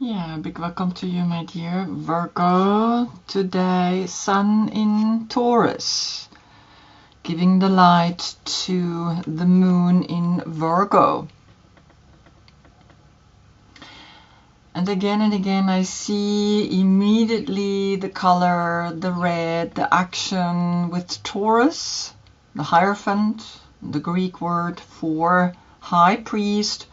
Yeah, big welcome to you, my dear Virgo. Today, Sun in Taurus, giving the light to the Moon in Virgo. And again, I see immediately the color, the red, the action with Taurus, the Hierophant, the Greek word for high priest.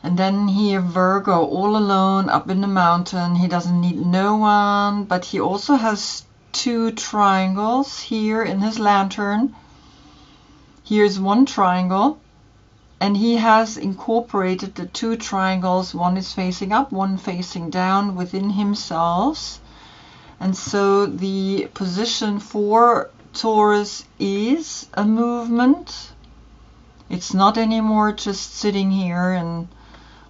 And then here Virgo, all alone up in the mountain. He doesn't need no one, but he also has two triangles here in his lantern. Here's one triangle, and he has incorporated the two triangles. One is facing up, one facing down within himself. And so the position for Taurus is a movement. It's not anymore just sitting here and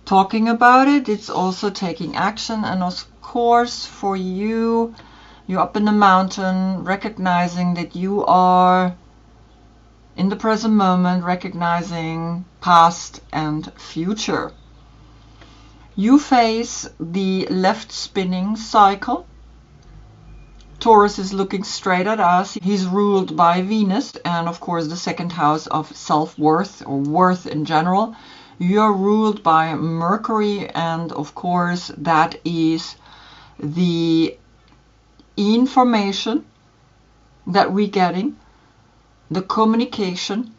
talking about it. It's also taking action. And of course, for you, you're up in the mountain, recognizing that you are in the present moment, recognizing past and future. You face the left spinning cycle. Taurus is looking straight at us. He's ruled by Venus and of course the second house of self-worth or worth in general. You're ruled by Mercury, and of course that is the information that we're getting, the communication,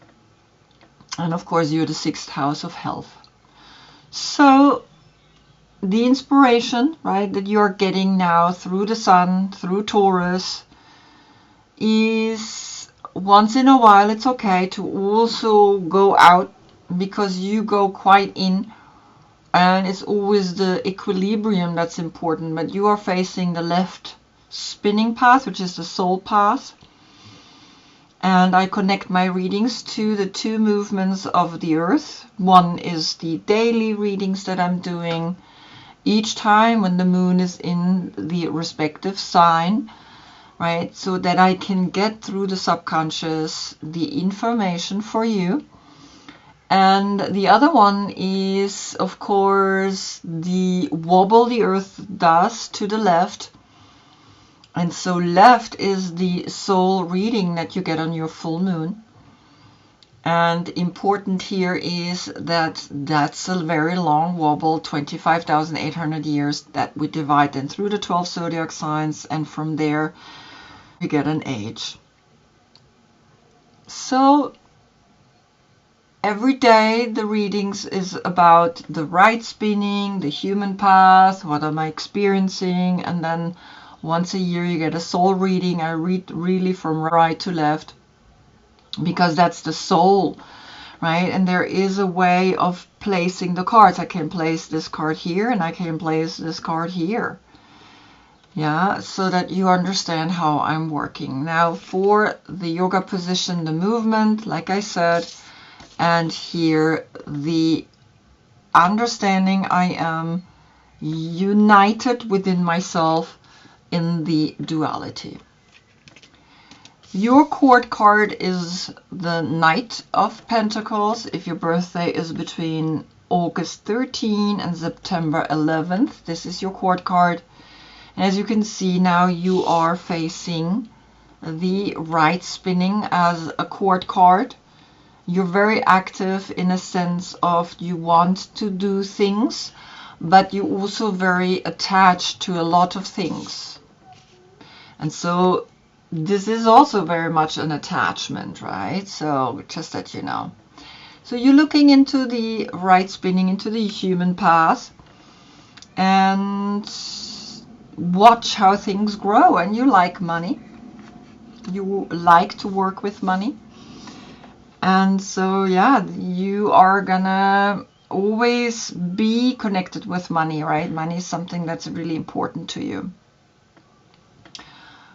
and of course you're the sixth house of health. So the inspiration, right, that you're getting now through the Sun, through Taurus, is once in a while it's okay to also go out, because you go quite in, and it's always the equilibrium that's important. But you are facing the left spinning path, which is the soul path, and I connect my readings to the two movements of the earth. One is the daily readings that I'm doing each time when the moon is in the respective sign, right, so that I can get through the subconscious the information for you. And the other one is, of course, the wobble the earth does to the left. And so left is the soul reading that you get on your full moon. And important here is that that's a very long wobble, 25,800 years, that we divide then through the 12 zodiac signs, and from there we get an age. So every day the readings is about the right spinning, the human path, what am I experiencing, and then once a year you get a soul reading. I read really from right to left because that's the soul, right? And there is a way of placing the cards. I can place this card here and I can place this card here. Yeah, so that you understand how I'm working. Now for the yoga position, the movement, like I said, and here the understanding I am united within myself in the duality. Your court card is the Knight of Pentacles if your birthday is between August 13 and September 11th. This is your court card. And as you can see now, you are facing the right spinning as a court card. You're very active in a sense of you want to do things, but you're also very attached to a lot of things. And so this is also very much an attachment, right? So just that you know. So you're looking into the right spinning, into the human path, and watch how things grow. And you like money. You like to work with money. And so, yeah, you are gonna always be connected with money, right? Money is something that's really important to you.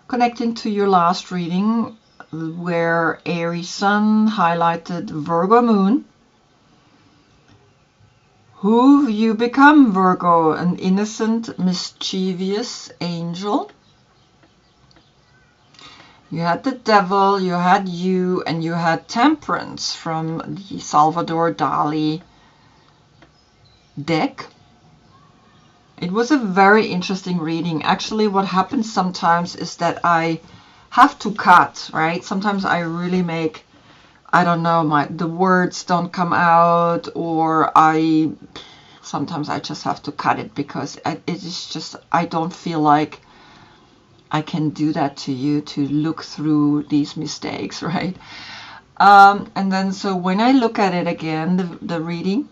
Connecting to your last reading, where Aries Sun highlighted Virgo Moon. Who you become, Virgo? An innocent, mischievous angel. You had the devil, you had you, and you had temperance from the Salvador Dali deck. was a very interesting reading. Actually, what happens sometimes is that I have to cut, right? Sometimes I really make, I don't know, the words don't come out, or sometimes I just have to cut it because it is just, I don't feel like I can do that to you, to look through these mistakes, right? And then so when I look at it again, the reading,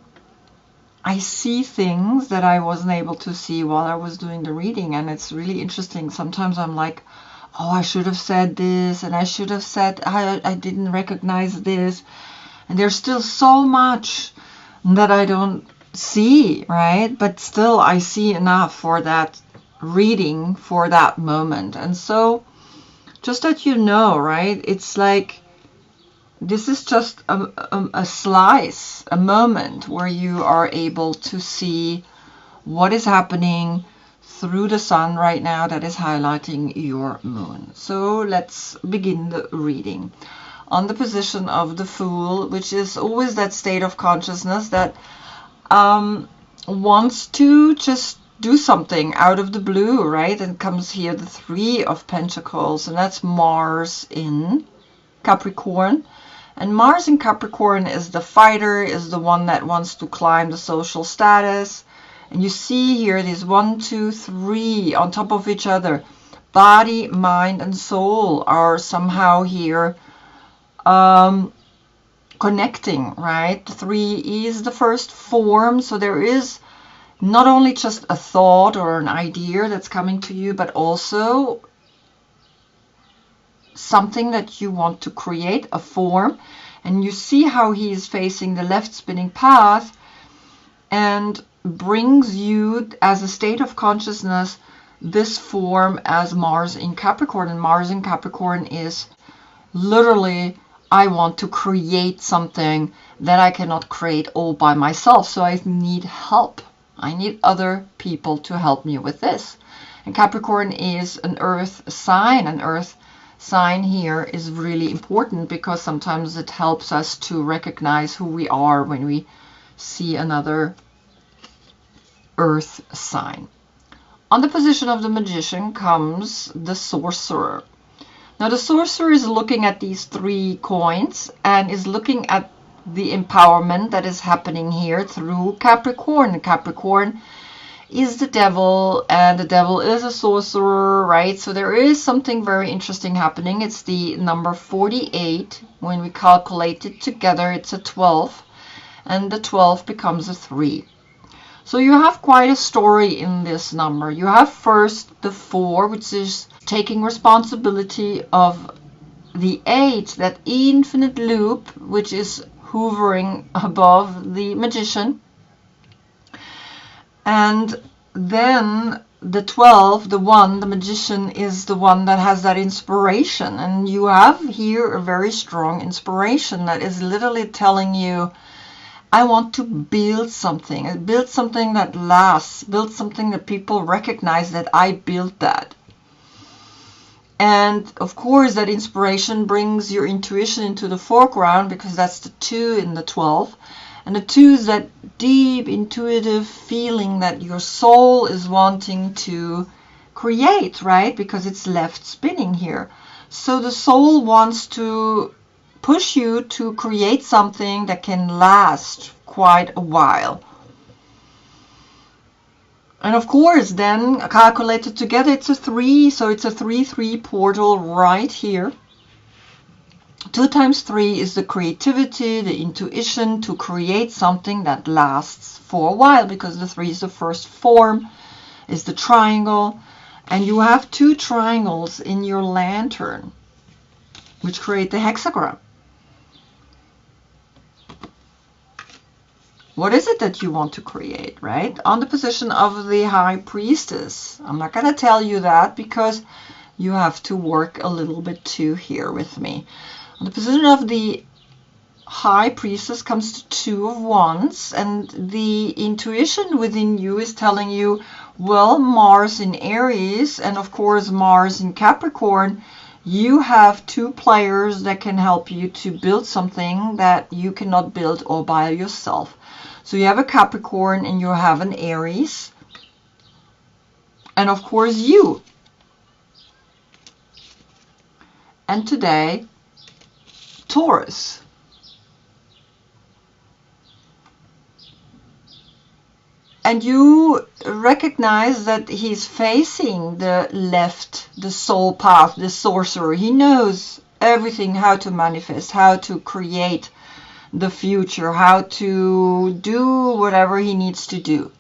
I see things that I wasn't able to see while I was doing the reading, and it's really interesting. Sometimes I'm like, oh, I should have said this, and I should have said, I didn't recognize this, and there's still so much that I don't see, right? But still I see enough for that reading, for that moment. And so just that you know, right, it's like this is just a slice, a moment where you are able to see what is happening through the sun right now that is highlighting your moon. So let's begin the reading. On the position of the Fool, which is always that state of consciousness that wants to just do something out of the blue, right? And comes here the Three of Pentacles, and that's Mars in Capricorn. And Mars in Capricorn is the fighter, is the one that wants to climb the social status. And you see here these 1, 2, 3 on top of each other. Body, mind, and soul are somehow here connecting, right? The 3 is the first form, so there is not only just a thought or an idea that's coming to you, but also something that you want to create, a form. And you see how he is facing the left spinning path and brings you as a state of consciousness this form as Mars in Capricorn. And Mars in Capricorn is literally, I want to create something that I cannot create all by myself, so I need help. I need other people to help me with this. And Capricorn is an earth sign. An earth sign here is really important because sometimes it helps us to recognize who we are when we see another earth sign. On the position of the Magician comes the Sorcerer. Now the Sorcerer is looking at these 3 coins and is looking at the empowerment that is happening here through Capricorn. Capricorn is the devil, and the devil is a sorcerer, right? So there is something very interesting happening. It's the number 48. When we calculate it together, it's a 12, and the 12 becomes a 3. So you have quite a story in this number. You have first the 4, which is taking responsibility of the 8, that infinite loop, which is hovering above the Magician. And then the 12, the 1, the Magician, is the one that has that inspiration. And you have here a very strong inspiration that is literally telling you, I want to build something that lasts, build something that people recognize that I built that. And of course, that inspiration brings your intuition into the foreground because that's the 2 in the 12. And the 2 is that deep intuitive feeling that your soul is wanting to create, right? Because it's left spinning here. So the soul wants to push you to create something that can last quite a while. And of course, then calculated together, it's a 3. So it's a 3-3 portal right here. 2 times 3 is the creativity, the intuition to create something that lasts for a while, because the 3 is the first form, is the triangle. And you have 2 triangles in your lantern, which create the hexagram. What is it that you want to create, right? On the position of the High Priestess. I'm not going to tell you that because you have to work a little bit too here with me. On the position of the High Priestess comes to 2 of Wands, and the intuition within you is telling you, well, Mars in Aries and of course Mars in Capricorn, you have 2 players that can help you to build something that you cannot build all by yourself. So you have a Capricorn and you have an Aries. and of course you. And today, Taurus. And you recognize that he's facing the left, the soul path, the sorcerer. He knows everything, how to manifest, how to create the future, how to do whatever he needs to do.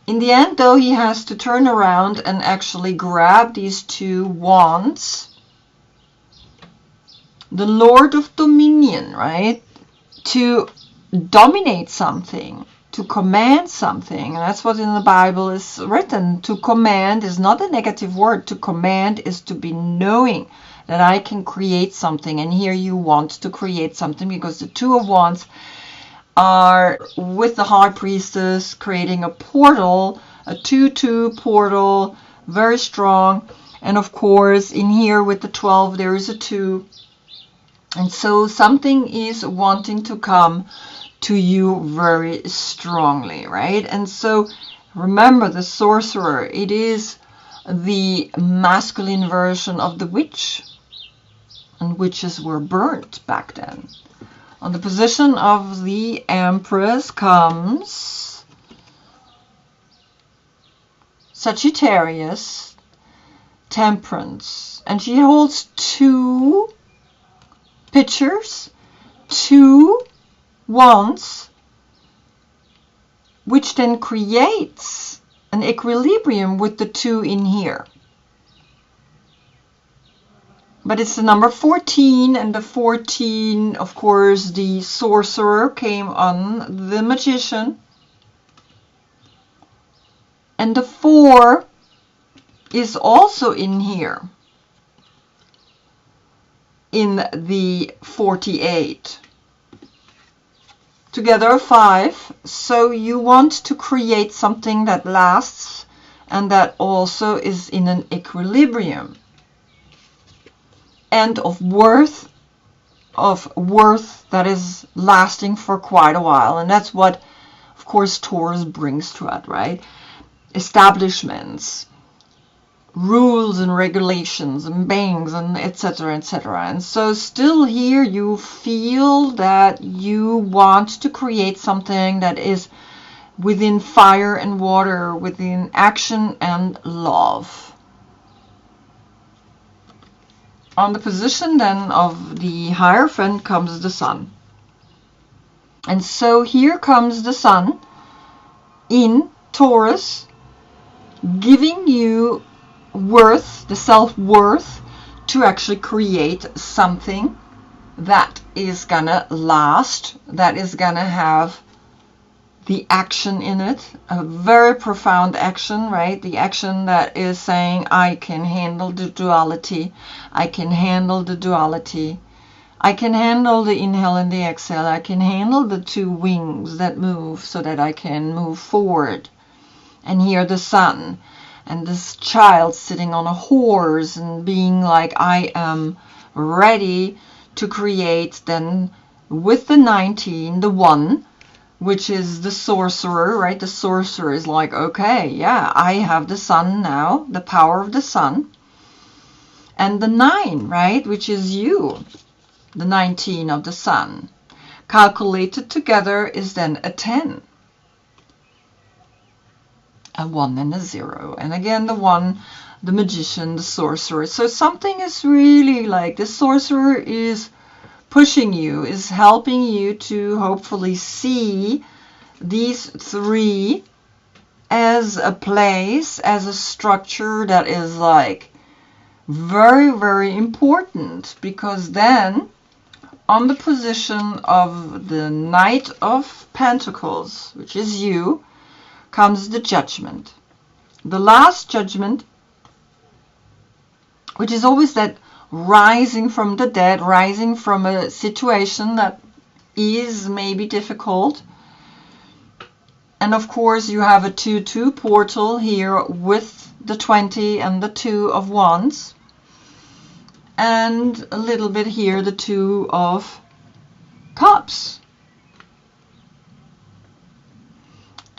In the end, though, he has to turn around and actually grab these two wands. The Lord of Dominion, right? To dominate something, to command something. And that's what in the Bible is written. To command is not a negative word. To command is to be knowing that I can create something. And here you want to create something, because the Two of Wands are with the High Priestess creating a portal, a 2-2 portal, very strong. And of course, in here with the 12, there is a 2. And so something is wanting to come to you very strongly, right? And so remember, the sorcerer, it is the masculine version of the witch. And witches were burnt back then. On the position of the Empress comes Sagittarius, Temperance. And she holds 2 pictures, 2 wands, which then creates an equilibrium with the 2 in here. But it's the number 14, and the 14, of course, the sorcerer came on the magician. And the 4 is also in here, in the 48. Together 5. So you want to create something that lasts and that also is in an equilibrium. And of worth that is lasting for quite a while. And that's what, of course, Taurus brings to it, right? Establishments, rules and regulations and banks and etc., etc. And so still here you feel that you want to create something that is within fire and water, within action and love. On the position then of the Hierophant comes the Sun. And so here comes the Sun in Taurus, giving you worth, the self-worth, to actually create something that is gonna last, that is gonna have the action in it, a very profound action, right? The action that is saying, I can handle the duality, I can handle the duality, I can handle the inhale and the exhale, I can handle the 2 wings that move so that I can move forward. And here the Sun, and this child sitting on a horse and being like, I am ready to create then with the 19, the 1, which is the sorcerer, right? The sorcerer is like, okay, yeah, I have the Sun now, the power of the Sun. And the 9, right, which is you, the 19 of the Sun. Calculated together is then a 10. A 1 and a 0. And again, the 1, the magician, the sorcerer. So something is really like, the sorcerer is pushing you, is helping you to hopefully see these 3 as a place, as a structure that is like very, very important. Because then on the position of the Knight of Pentacles, which is you, comes the Judgment. The last judgment, which is always that rising from the dead, rising from a situation that is maybe difficult. And of course you have a 2-2 portal here with the 20 and the 2 of Wands. And a little bit here, the 2 of Cups.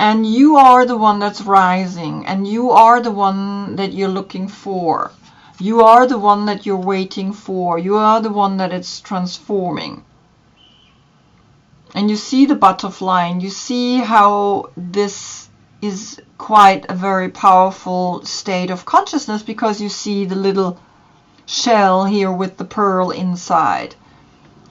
And you are the one that's rising, and you are the one that you're looking for. You are the one that you're waiting for. You are the one that it's transforming. And you see the butterfly, and you see how this is quite a very powerful state of consciousness, because you see the little shell here with the pearl inside.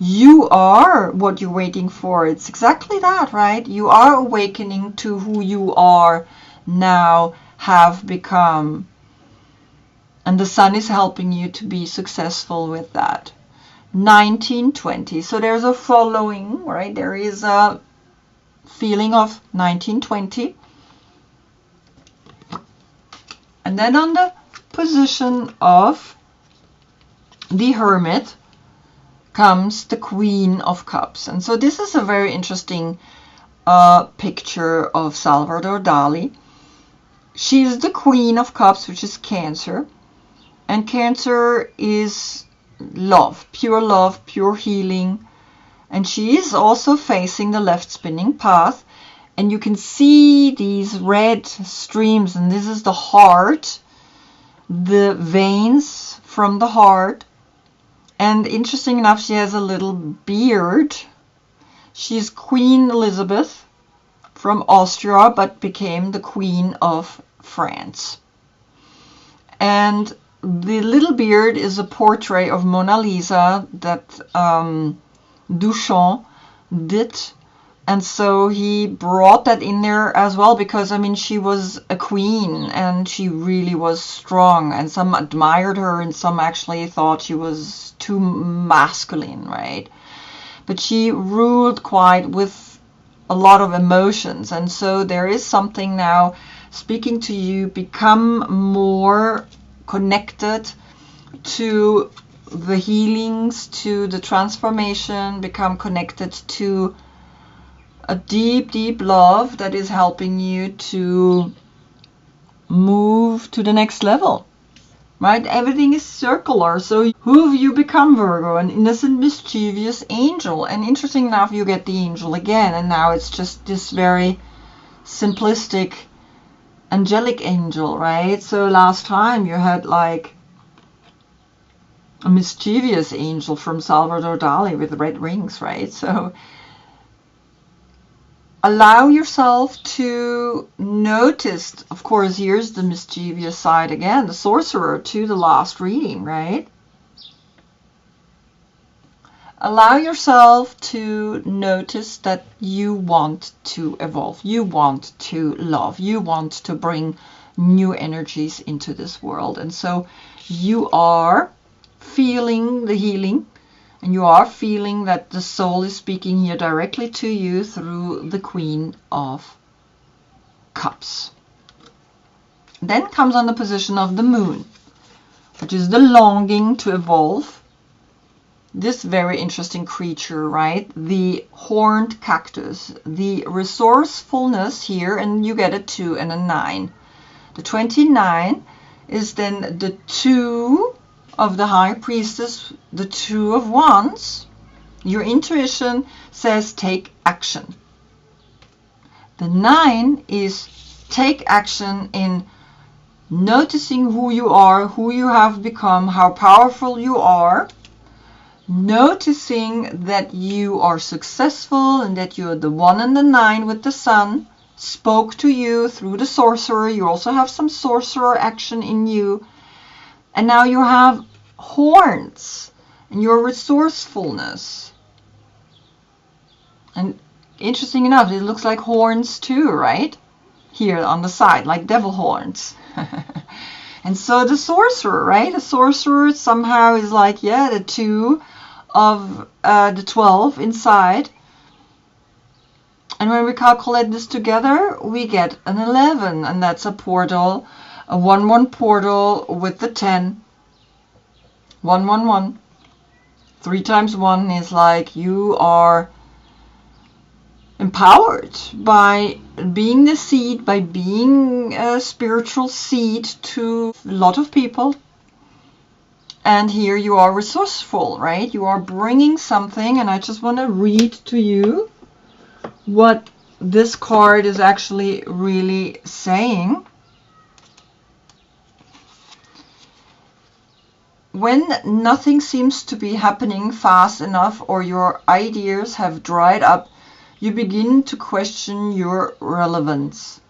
You are what you're waiting for. It's exactly that, right? You are awakening to who you are now, have become. And the sun is helping you to be successful with that. 1920. So there's a following, right? There is a feeling of 1920. And then on the position of the Hermit comes the Queen of Cups. And so this is a very interesting picture of Salvador Dali. She is the Queen of Cups, which is Cancer. And Cancer is love, pure healing. And she is also facing the left spinning path. And you can see these red streams, and this is the heart, the veins from the heart. And interesting enough, she has a little beard. She's Queen Elizabeth from Austria, but became the Queen of France. And the little beard is a portrait of Mona Lisa that Duchamp did. And so he brought that in there as well, because, I mean, she was a queen and she really was strong. And some admired her and some actually thought she was too masculine, right? But she ruled quite with a lot of emotions. And so there is something now speaking to you. Become more connected to the healings, to the transformation. Become connected to a deep, deep love that is helping you to move to the next level, right? Everything is circular. So who have you become, Virgo? An innocent, mischievous angel. And interesting enough, you get the angel again. And now it's just this very simplistic, angelic angel, right? So last time you had like a mischievous angel from Salvador Dali with red rings, right? So allow yourself to notice, of course, here's the mischievous side again, the sorcerer to the last reading, right? Allow yourself to notice that you want to evolve, you want to love, you want to bring new energies into this world. And so you are feeling the healing. And you are feeling that the soul is speaking here directly to you through the Queen of Cups. Then comes on the position of the Moon, which is the longing to evolve. This very interesting creature, right? The horned cactus, the resourcefulness here, and you get a 2 and a 9. The 29 is then the 2 of the High Priestess, the 2 of Wands. Your intuition says take action. The 9 is take action in noticing who you are, who you have become, how powerful you are, noticing that you are successful and that you're the 1 and the 9 with the sun spoke to you through the sorcerer. You also have some sorcerer action in you. And now you have horns and your resourcefulness. And interesting enough, it looks like horns too, right? Here on the side, like devil horns. And so the sorcerer, right? The sorcerer somehow is like, yeah, the 2 of the 12 inside. And when we calculate this together, we get an 11. And that's a portal, a 1-1 portal with the 10. 1, 1, 1. 3 times 1 is like you are empowered by being the seed, by being a spiritual seed to a lot of people. And here you are resourceful, right? You are bringing something, and I just want to read to you what this card is actually really saying, when nothing seems to be happening fast enough or your ideas have dried up, you begin to question your relevance.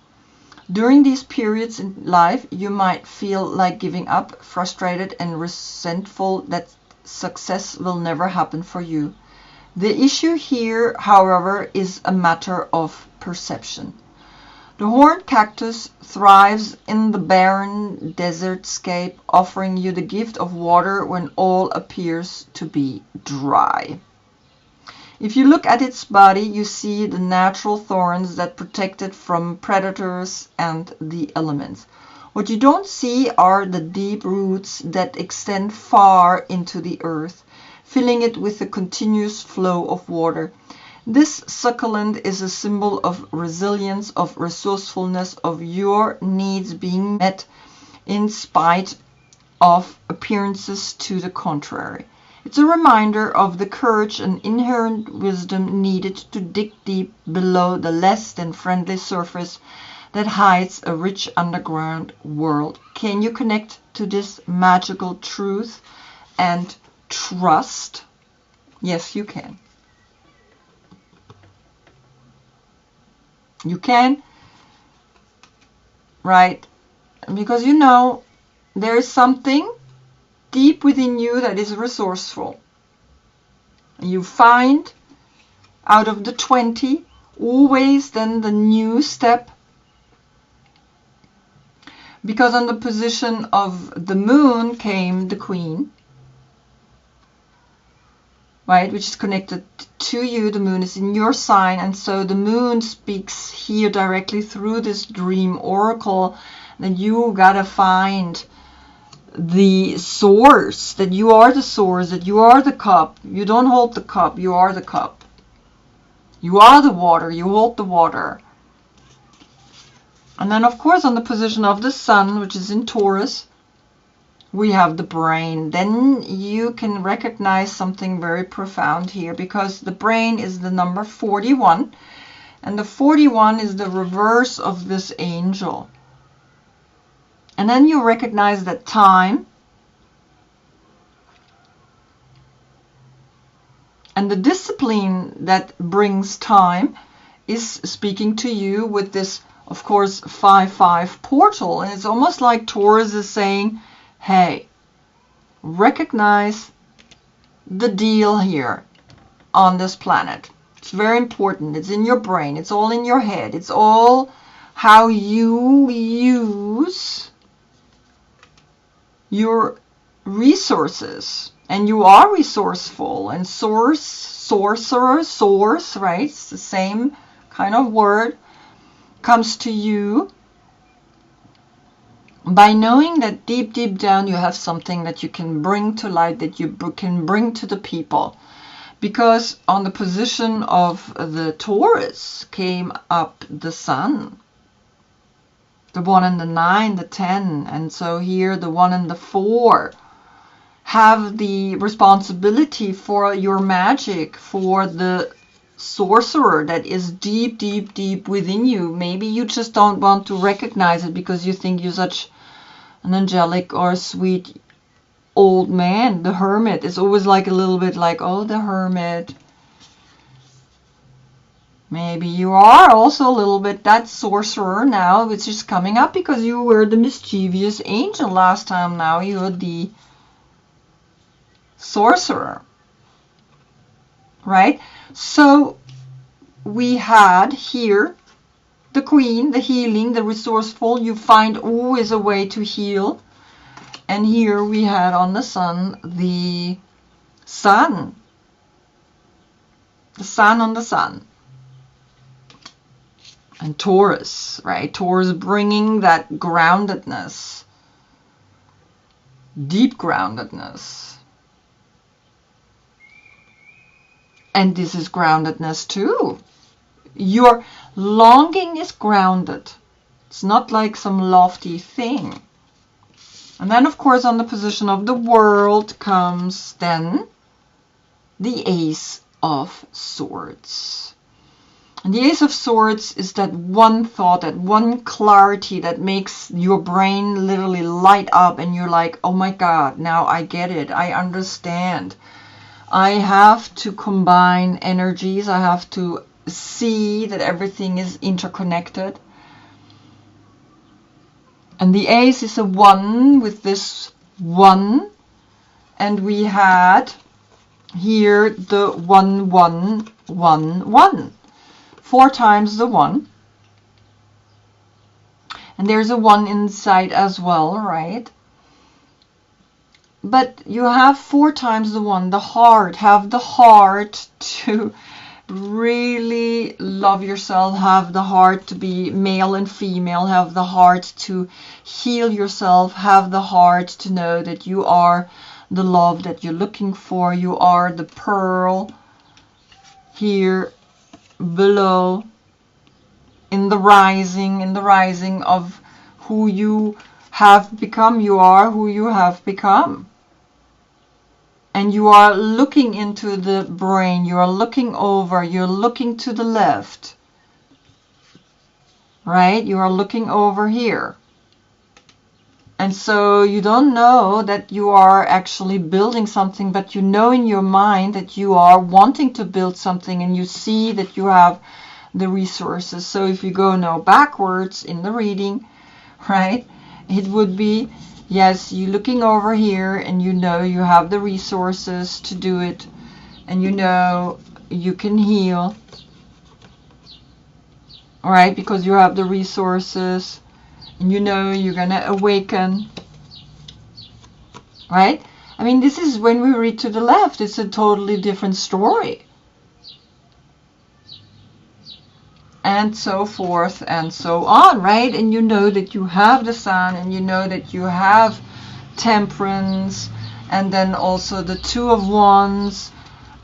During these periods in life, you might feel like giving up, frustrated and resentful that success will never happen for you. The issue here, however, is a matter of perception. The horned cactus thrives in the barren desertscape, offering you the gift of water when all appears to be dry. If you look at its body, you see the natural thorns that protect it from predators and the elements. What you don't see are the deep roots that extend far into the earth, filling it with a continuous flow of water. This succulent is a symbol of resilience, of resourcefulness, of your needs being met in spite of appearances to the contrary. It's a reminder of the courage and inherent wisdom needed to dig deep below the less than friendly surface that hides a rich underground world. Can you connect to this magical truth and trust? Yes, you can. You can, right? Because you know there is something deep within you that is resourceful. You find out of the 20 always then the new step, because on the position of the moon came the queen, right, which is connected to you. The moon is in your sign, and so the moon speaks here directly through this dream oracle that you gotta find the source, that you are the source, that you are the cup. You don't hold the cup, you are the cup. You are the water, you hold the water. And then of course on the position of the sun, which is in Taurus, we have the brain. Then you can recognize something very profound here, because the brain is the number 41, and the 41 is the reverse of this angel. And then you recognize that time and the discipline that brings time is speaking to you with this, of course, 5-5 portal. And it's almost like Taurus is saying, hey, recognize the deal here on this planet. It's very important. It's in your brain. It's all in your head. It's all how you use your resources. And you are resourceful. And sorcerer, source, right? It's the same kind of word, comes to you by knowing that deep, deep down you have something that you can bring to light, that you can bring to the people. Because on the position of the Taurus came up the sun, the 1 and the 9, the 10, and so here the 1 and the 4 have the responsibility for your magic, for the sorcerer that is deep, deep, deep within you. Maybe you just don't want to recognize it because you think you're such an angelic or sweet old man. The hermit is always like a little bit like, oh, the hermit. Maybe you are also a little bit that sorcerer now, which is coming up because you were the mischievous angel last time. Now you're the sorcerer, right? So we had here the queen, the healing, the resourceful. You find always a way to heal. And here we had on the sun, the sun. The sun on the sun. And Taurus, right? Taurus bringing that groundedness, deep groundedness. And this is groundedness too. Your longing is grounded. It's not like some lofty thing. And then, of course, on the position of the world comes then the Ace of Swords. And the Ace of Swords is that one thought, that one clarity that makes your brain literally light up and you're like, oh my God, now I get it. I understand. I have to combine energies. I have to see that everything is interconnected. And the Ace is a 1 with this 1. And we had here the 1, 1, 1, 1. 4 times the 1. And there's a 1 inside as well, right? But you have 4 times the 1, the heart. Have the heart to really love yourself. Have the heart to be male and female. Have the heart to heal yourself. Have the heart to know that you are the love that you're looking for. You are the pearl here below in the rising of who you have become. You are who you have become. And you are looking into the brain. You are looking over. You're looking to the left. Right? You are looking over here. And so you don't know that you are actually building something, but you know in your mind that you are wanting to build something, and you see that you have the resources. So if you go now backwards in the reading, right, it would be, yes, you're looking over here and you know you have the resources to do it, and you know you can heal, all right, because you have the resources. And you know you're going to awaken, right? I mean, this is when we read to the left, it's a totally different story. And so forth and so on, right? And you know that you have the Sun, and you know that you have Temperance, and then also the 2 of Wands,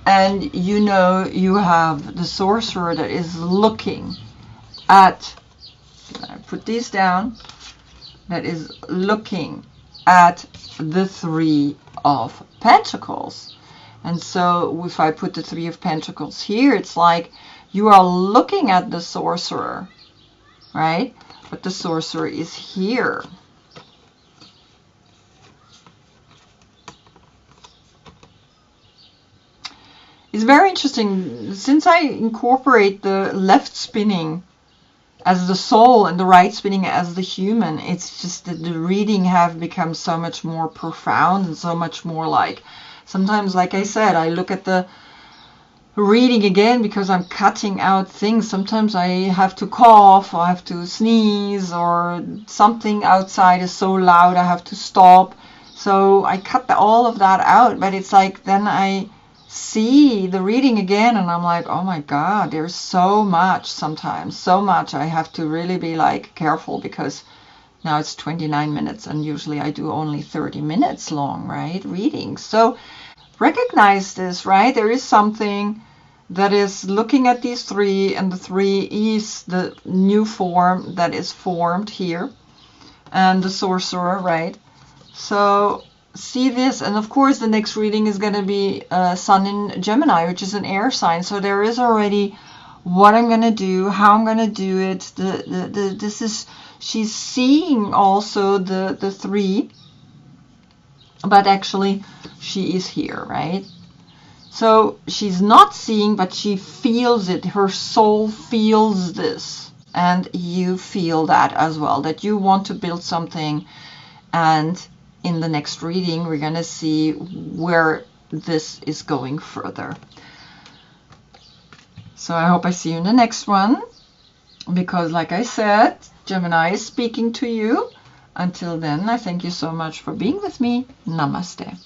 and you know you have the Sorcerer that is looking at, I put these down, that is looking at the 3 of Pentacles. And so if I put the 3 of Pentacles here, it's like you are looking at the Sorcerer, right? But the Sorcerer is here. It's very interesting. Since I incorporate the left spinning as the soul and the right spinning as the human, it's just that the reading have become so much more profound and so much more like, sometimes, like I said, I look at the reading again because I'm cutting out things. Sometimes I have to cough, or I have to sneeze, or something outside is so loud I have to stop. So I cut all of that out, but it's like then I see the reading again and I'm like, oh my God, there's so much sometimes, so much. I have to really be like careful, because now it's 29 minutes and usually I do only 30 minutes long, right, reading. So recognize this, right? There is something that is looking at these 3, and the 3 is the new form that is formed here, and the Sorcerer, right? So see this, and of course the next reading is going to be Sun in Gemini, which is an air sign. So there is already what I'm going to do, how I'm going to do it. This is, she's seeing also the 3, but actually she is here, right? So she's not seeing, but she feels it. Her soul feels this, and you feel that as well, that you want to build something. And in the next reading, we're going to see where this is going further. So I hope I see you in the next one, because like I said, Gemini is speaking to you. Until then, I thank you so much for being with me. Namaste.